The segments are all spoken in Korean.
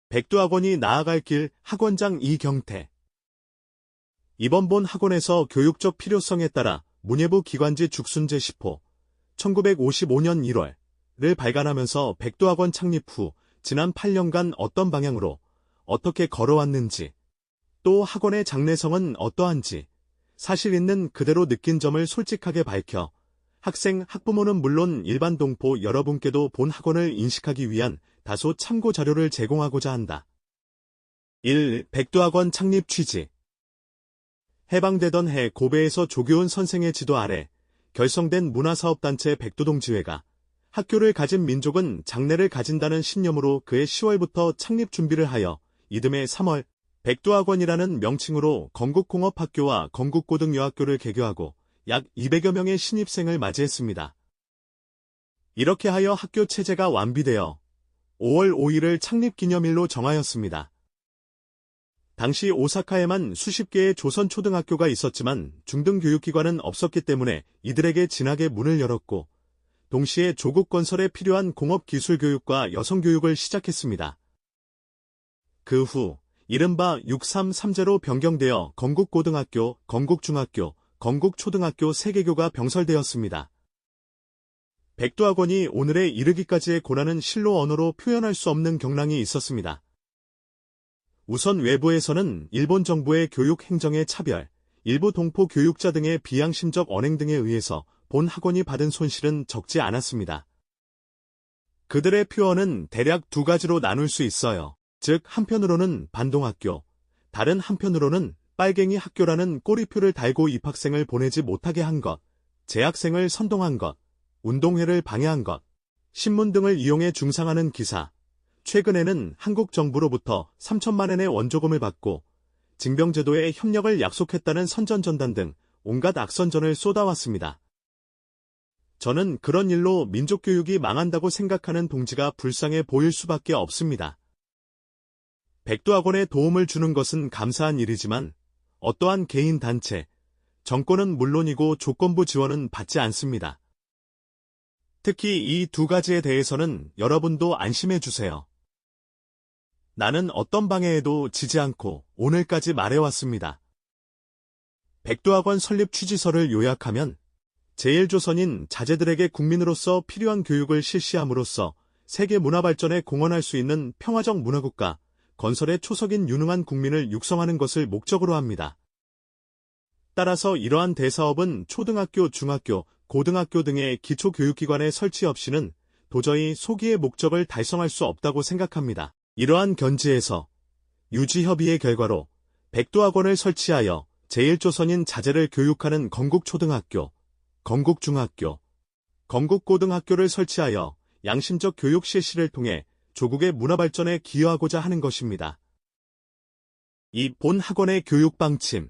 백두학원이 나아갈 길 학원장 이경태. 이번 본 학원에서 교육적 필요성에 따라 문예부 기관지 죽순제 10호 1955년 1월을 발간하면서 백두학원 창립 후 지난 8년간 어떤 방향으로 어떻게 걸어왔는지, 또 학원의 장래성은 어떠한지 사실 있는 그대로 느낀 점을 솔직하게 밝혀 학생, 학부모는 물론 일반 동포 여러분께도 본 학원을 인식하기 위한 다소 참고 자료를 제공하고자 한다. 1. 백두학원 창립 취지. 해방되던 해 고베에서 조교훈 선생의 지도 아래 결성된 문화사업단체 백두동지회가 학교를 가진 민족은 장래를 가진다는 신념으로 그해 10월부터 창립 준비를 하여 이듬해 3월 백두학원이라는 명칭으로 건국공업학교와 건국고등여학교를 개교하고 약 200여 명의 신입생을 맞이했습니다. 이렇게 하여 학교 체제가 완비되어 5월 5일을 창립기념일로 정하였습니다. 당시 오사카에만 수십 개의 조선 초등학교가 있었지만 중등교육기관은 없었기 때문에 이들에게 진하게 문을 열었고 동시에 조국 건설에 필요한 공업기술교육과 여성교육을 시작했습니다. 그 후 이른바 633제로 변경되어 건국고등학교, 건국중학교, 건국초등학교 3개교가 병설되었습니다. 백두학원이 오늘에 이르기까지의 고난은 실로 언어로 표현할 수 없는 경랑이 있었습니다. 우선 외부에서는 일본 정부의 교육 행정의 차별, 일부 동포 교육자 등의 비양심적 언행 등에 의해서 본 학원이 받은 손실은 적지 않았습니다. 그들의 표현은 대략 두 가지로 나눌 수 있어요. 즉 한편으로는 반동학교, 다른 한편으로는 빨갱이 학교라는 꼬리표를 달고 입학생을 보내지 못하게 한 것, 재학생을 선동한 것, 운동회를 방해한 것, 신문 등을 이용해 중상하는 기사, 최근에는 한국 정부로부터 3천만 원의 원조금을 받고 징병제도에 협력을 약속했다는 선전전단 등 온갖 악선전을 쏟아왔습니다. 저는 그런 일로 민족교육이 망한다고 생각하는 동지가 불쌍해 보일 수밖에 없습니다. 백두학원에 도움을 주는 것은 감사한 일이지만 어떠한 개인 단체, 정권은 물론이고 조건부 지원은 받지 않습니다. 특히 이 두 가지에 대해서는 여러분도 안심해 주세요. 나는 어떤 방해에도 지지 않고 오늘까지 말해왔습니다. 백두학원 설립 취지서를 요약하면 제1조선인 자제들에게 국민으로서 필요한 교육을 실시함으로써 세계 문화 발전에 공헌할 수 있는 평화적 문화국가, 건설의 초석인 유능한 국민을 육성하는 것을 목적으로 합니다. 따라서 이러한 대사업은 초등학교, 중학교, 고등학교 등의 기초교육기관의 설치 없이는 도저히 소기의 목적을 달성할 수 없다고 생각합니다. 이러한 견지에서 유지협의의 결과로 백두학원을 설치하여 제1조선인 자제를 교육하는 건국초등학교, 건국중학교, 건국고등학교를 설치하여 양심적 교육 실시를 통해 조국의 문화발전에 기여하고자 하는 것입니다. 이 본 학원의 교육방침.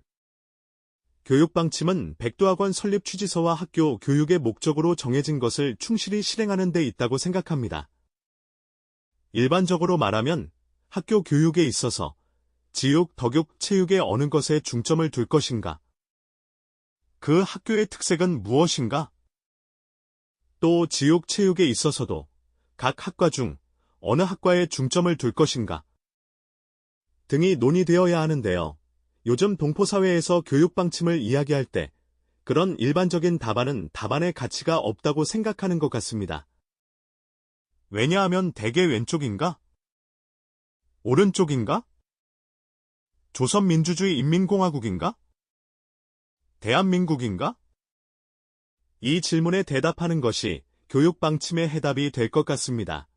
교육방침은 백두학원 설립 취지서와 학교 교육의 목적으로 정해진 것을 충실히 실행하는 데 있다고 생각합니다. 일반적으로 말하면 학교 교육에 있어서 지육, 덕육, 체육의 어느 것에 중점을 둘 것인가? 그 학교의 특색은 무엇인가? 또 지육, 체육에 있어서도 각 학과 중 어느 학과에 중점을 둘 것인가? 등이 논의되어야 하는데요. 요즘 동포사회에서 교육방침을 이야기할 때 그런 일반적인 답안은 답안의 가치가 없다고 생각하는 것 같습니다. 왜냐하면 대개 왼쪽인가? 오른쪽인가? 조선민주주의 인민공화국인가? 대한민국인가? 이 질문에 대답하는 것이 교육방침의 해답이 될 것 같습니다.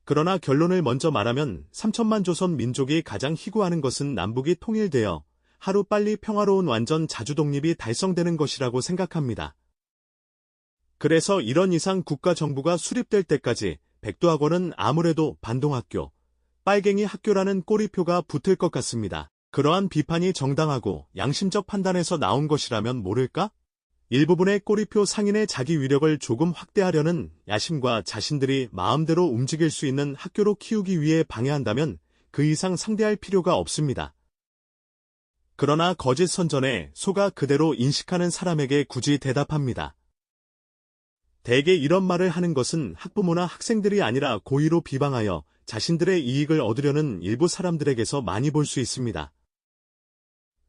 그러나 결론을 먼저 말하면 3천만 조선 민족이 가장 희구하는 것은 남북이 통일되어 하루빨리 평화로운 완전 자주독립이 달성되는 것이라고 생각합니다. 그래서 이런 이상 국가 정부가 수립될 때까지 백두학원은 아무래도 반동학교, 빨갱이 학교라는 꼬리표가 붙을 것 같습니다. 그러한 비판이 정당하고 양심적 판단에서 나온 것이라면 모를까? 일부분의 꼬리표 상인의 자기 위력을 조금 확대하려는 야심과 자신들이 마음대로 움직일 수 있는 학교로 키우기 위해 방해한다면 그 이상 상대할 필요가 없습니다. 그러나 거짓 선전에 속아 그대로 인식하는 사람에게 굳이 대답합니다. 대개 이런 말을 하는 것은 학부모나 학생들이 아니라 고의로 비방하여 자신들의 이익을 얻으려는 일부 사람들에게서 많이 볼 수 있습니다.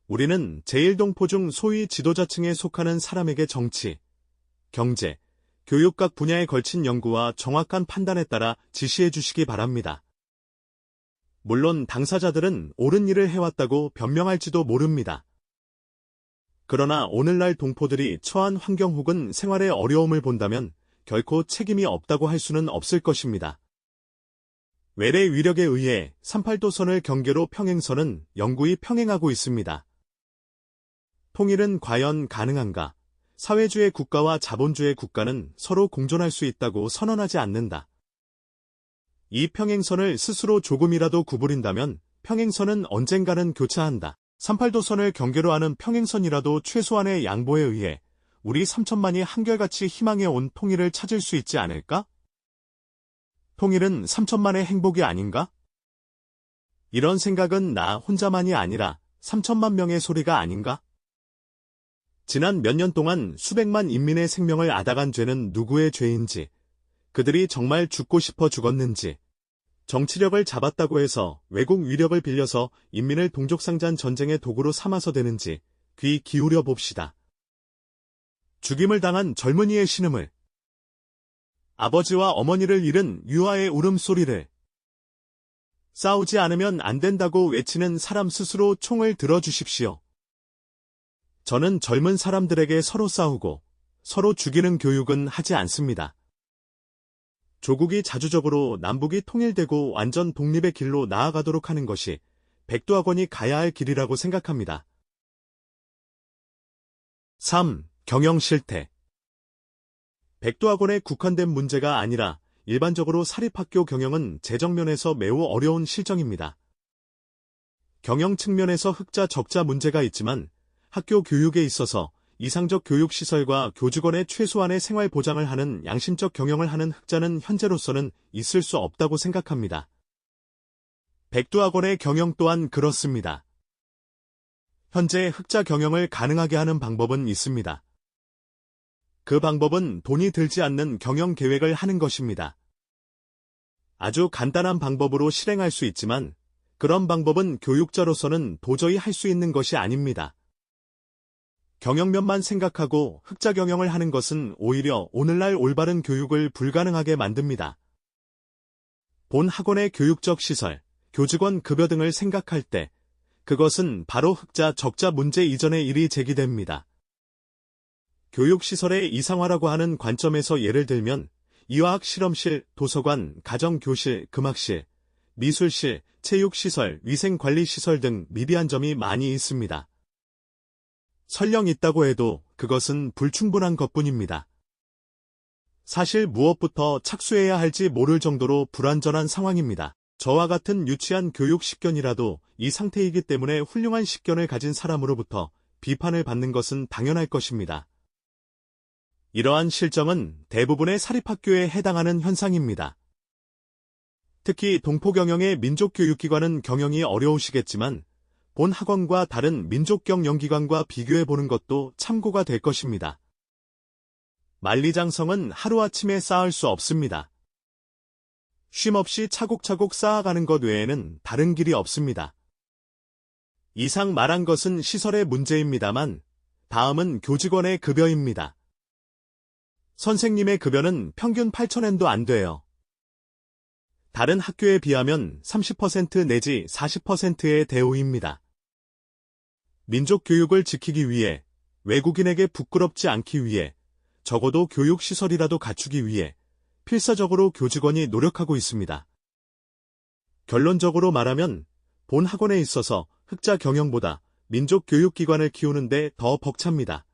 우리는 제1동포 중 소위 지도자층에 속하는 사람에게 정치, 경제, 교육 각 분야에 걸친 연구와 정확한 판단에 따라 지시해 주시기 바랍니다. 물론 당사자들은 옳은 일을 해왔다고 변명할지도 모릅니다. 그러나 오늘날 동포들이 처한 환경 혹은 생활의 어려움을 본다면 결코 책임이 없다고 할 수는 없을 것입니다. 외래 위력에 의해 38도선을 경계로 평행선은 영구히 평행하고 있습니다. 통일은 과연 가능한가? 사회주의 국가와 자본주의 국가는 서로 공존할 수 있다고 선언하지 않는다. 이 평행선을 스스로 조금이라도 구부린다면 평행선은 언젠가는 교차한다. 38도선을 경계로 하는 평행선이라도 최소한의 양보에 의해 우리 3천만이 한결같이 희망해 온 통일을 찾을 수 있지 않을까? 통일은 3천만의 행복이 아닌가? 이런 생각은 나 혼자만이 아니라 3천만 명의 소리가 아닌가? 지난 몇 년 동안 수백만 인민의 생명을 앗아간 죄는 누구의 죄인지, 그들이 정말 죽고 싶어 죽었는지, 정치력을 잡았다고 해서 외국 위력을 빌려서 인민을 동족상잔 전쟁의 도구로 삼아서 되는지 귀 기울여 봅시다. 죽임을 당한 젊은이의 신음을, 아버지와 어머니를 잃은 유아의 울음소리를, 싸우지 않으면 안 된다고 외치는 사람 스스로 총을 들어주십시오. 저는 젊은 사람들에게 서로 싸우고 서로 죽이는 교육은 하지 않습니다. 조국이 자주적으로 남북이 통일되고 완전 독립의 길로 나아가도록 하는 것이 백두학원이 가야 할 길이라고 생각합니다. 3. 경영 실태. 백두학원에 국한된 문제가 아니라 일반적으로 사립학교 경영은 재정면에서 매우 어려운 실정입니다. 경영 측면에서 흑자 적자 문제가 있지만 학교 교육에 있어서 이상적 교육시설과 교직원의 최소한의 생활 보장을 하는 양심적 경영을 하는 흑자는 현재로서는 있을 수 없다고 생각합니다. 백두학원의 경영 또한 그렇습니다. 현재 흑자 경영을 가능하게 하는 방법은 있습니다. 그 방법은 돈이 들지 않는 경영 계획을 하는 것입니다. 아주 간단한 방법으로 실행할 수 있지만 그런 방법은 교육자로서는 도저히 할 수 있는 것이 아닙니다. 경영면만 생각하고 흑자 경영을 하는 것은 오히려 오늘날 올바른 교육을 불가능하게 만듭니다. 본 학원의 교육적 시설, 교직원 급여 등을 생각할 때 그것은 바로 흑자 적자 문제 이전의 일이 제기됩니다. 교육시설의 이상화라고 하는 관점에서 예를 들면 이화학 실험실, 도서관, 가정교실, 금학실, 미술실, 체육시설, 위생관리시설 등 미비한 점이 많이 있습니다. 설령 있다고 해도 그것은 불충분한 것뿐입니다. 사실 무엇부터 착수해야 할지 모를 정도로 불완전한 상황입니다. 저와 같은 유치한 교육 식견이라도 이 상태이기 때문에 훌륭한 식견을 가진 사람으로부터 비판을 받는 것은 당연할 것입니다. 이러한 실정은 대부분의 사립학교에 해당하는 현상입니다. 특히 동포경영의 민족교육기관은 경영이 어려우시겠지만 본 학원과 다른 민족경영기관과 비교해보는 것도 참고가 될 것입니다. 만리장성은 하루아침에 쌓을 수 없습니다. 쉼없이 차곡차곡 쌓아가는 것 외에는 다른 길이 없습니다. 이상 말한 것은 시설의 문제입니다만 다음은 교직원의 급여입니다. 선생님의 급여는 평균 8,000엔도 안 돼요. 다른 학교에 비하면 30% 내지 40%의 대우입니다. 민족교육을 지키기 위해, 외국인에게 부끄럽지 않기 위해, 적어도 교육시설이라도 갖추기 위해 필사적으로 교직원이 노력하고 있습니다. 결론적으로 말하면 본 학원에 있어서 흑자 경영보다 민족교육기관을 키우는데 더 벅찹니다.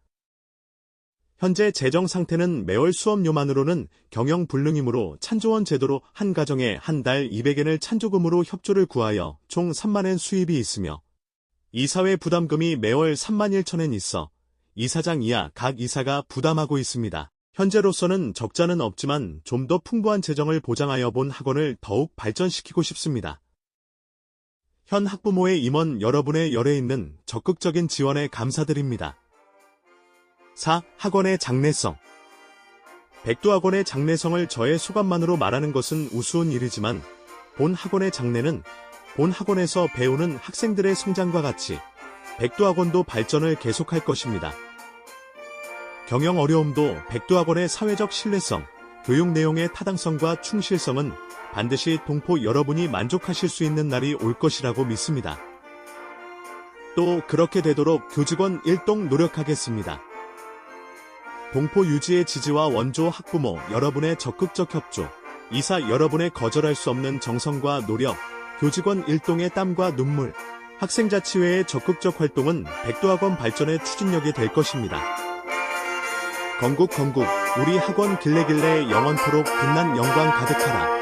현재 재정 상태는 매월 수업료만으로는 경영 불능이므로 찬조원 제도로 한 가정에 한 달 200엔을 찬조금으로 협조를 구하여 총 30,000엔 수입이 있으며 이사회 부담금이 매월 31,000엔 있어 이사장 이하 각 이사가 부담하고 있습니다. 현재로서는 적자는 없지만 좀 더 풍부한 재정을 보장하여 본 학원을 더욱 발전시키고 싶습니다. 현 학부모의 임원 여러분의 열에 있는 적극적인 지원에 감사드립니다. 4. 학원의 장래성. 백두학원의 장래성을 저의 소감만으로 말하는 것은 우스운 일이지만 본 학원의 장래는 본 학원에서 배우는 학생들의 성장과 같이 백두학원도 발전을 계속할 것입니다. 경영 어려움도 백두학원의 사회적 신뢰성, 교육 내용의 타당성과 충실성은 반드시 동포 여러분이 만족하실 수 있는 날이 올 것이라고 믿습니다. 또 그렇게 되도록 교직원 일동 노력하겠습니다. 동포 유지의 지지와 원조 학부모 여러분의 적극적 협조, 이사 여러분의 거절할 수 없는 정성과 노력, 교직원 일동의 땀과 눈물, 학생자치회의 적극적 활동은 백두학원 발전의 추진력이 될 것입니다. 건국 우리 학원 길래길래 영원토록 빛난 영광 가득하라.